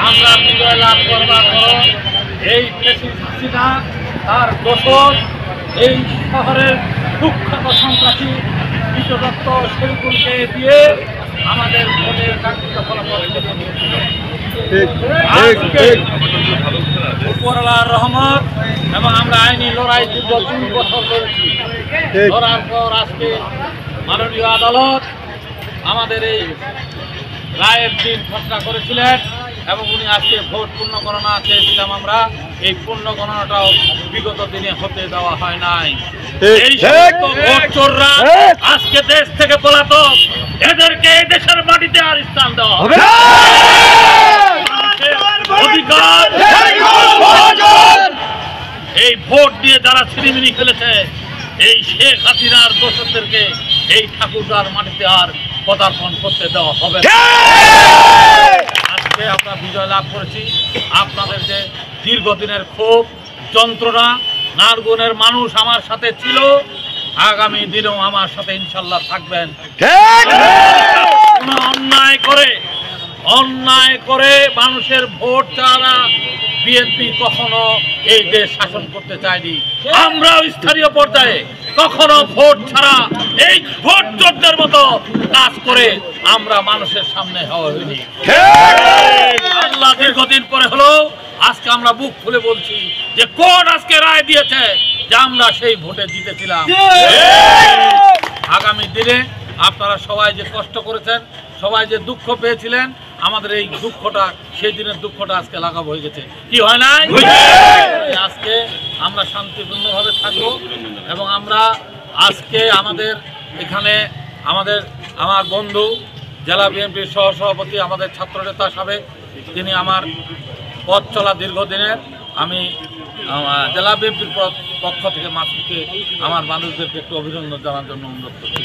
আমরা বিজয় লাভ করবার পর এই হাসিনা তার দোষর এই শহরের কুখ্যাত সন্ত্রাসী বিশ্বদত্ত শরীফুলকে দিয়ে আমাদের ভোটের কাঙ্ক্ষিত ফলাফল উপরওয়ালার রহমত এবং আমরা আইনি লড়াই দীর্ঘ 2 বছর করেছি। লড়ার পর আজকে মাননীয় আদালত আমাদের এই রায়ের দিন ঘোষণা করেছিলেন এবং উনি আজকে ভোট পূর্ণ গণনা চেয়েছিলাম আমরা, এই পূর্ণ গণনাটাও বিগত দিনে হতে দেওয়া হয় নাই। এই সমস্ত ভোট চোররা আজকে দেশ থেকে পলাতক, এদেরকে এই দেশের মাটিতে আর স্থান দেওয়া হবে অধিকার। এই ভোট দিয়ে যারা ছিনিমিনি খেলেছে এই শেখ হাসিনার দোষরদেরকে এই ঠাকুরদার মাটিতে আর পদার্পণ করতে দেওয়া হবে না। আজকে আমরা বিজয় লাভ করেছি। আপনাদের যে দীর্ঘদিনের ক্ষোভ যন্ত্রণা, নারগুনের মানুষ আমার সাথে ছিল, আগামী দিনেও আমার সাথে ইনশাল্লাহ থাকবেন। অন্যায় করে মানুষের ভোট ছাড়া বিএনপি কখনো এই দেশ শাসন করতে চায়নি। আমরাও স্থানীয় পর্যায়ে কখনো ভোট ছাড়া এই ভোট যোদ্ধার মতো কাজ করে আমরা মানুষের সামনে হওয়া হয়নি। আল্লাহ দীর্ঘদিন পরে হলো আজকে আমরা বুক খুলে বলছি যে কোন আজকে রায় দিয়েছে যে আমরা সেই ভোটে জিতেছিলাম। আগামী দিনে আপনারা সবাই যে কষ্ট করেছেন, সবাই যে দুঃখ পেয়েছিলেন, আমাদের এই দুঃখটা সেই দিনের দুঃখটা আজকে লাঘব হয়ে গেছে। কি হয় নাই? আজকে আমরা শান্তিপূর্ণভাবে থাকবো এবং আমরা আজকে আমাদের এখানে আমার বন্ধু জেলা বিএনপির সহসভাপতি, আমাদের ছাত্রনেতা সাবেক, তিনি আমার পথ চলা দীর্ঘদিনের, আমি জেলা বিএনপির পক্ষ থেকে মাসুদকে আমার মানুষদেরকে একটু অভিনন্দন জানার জন্য অনুরোধ করছি।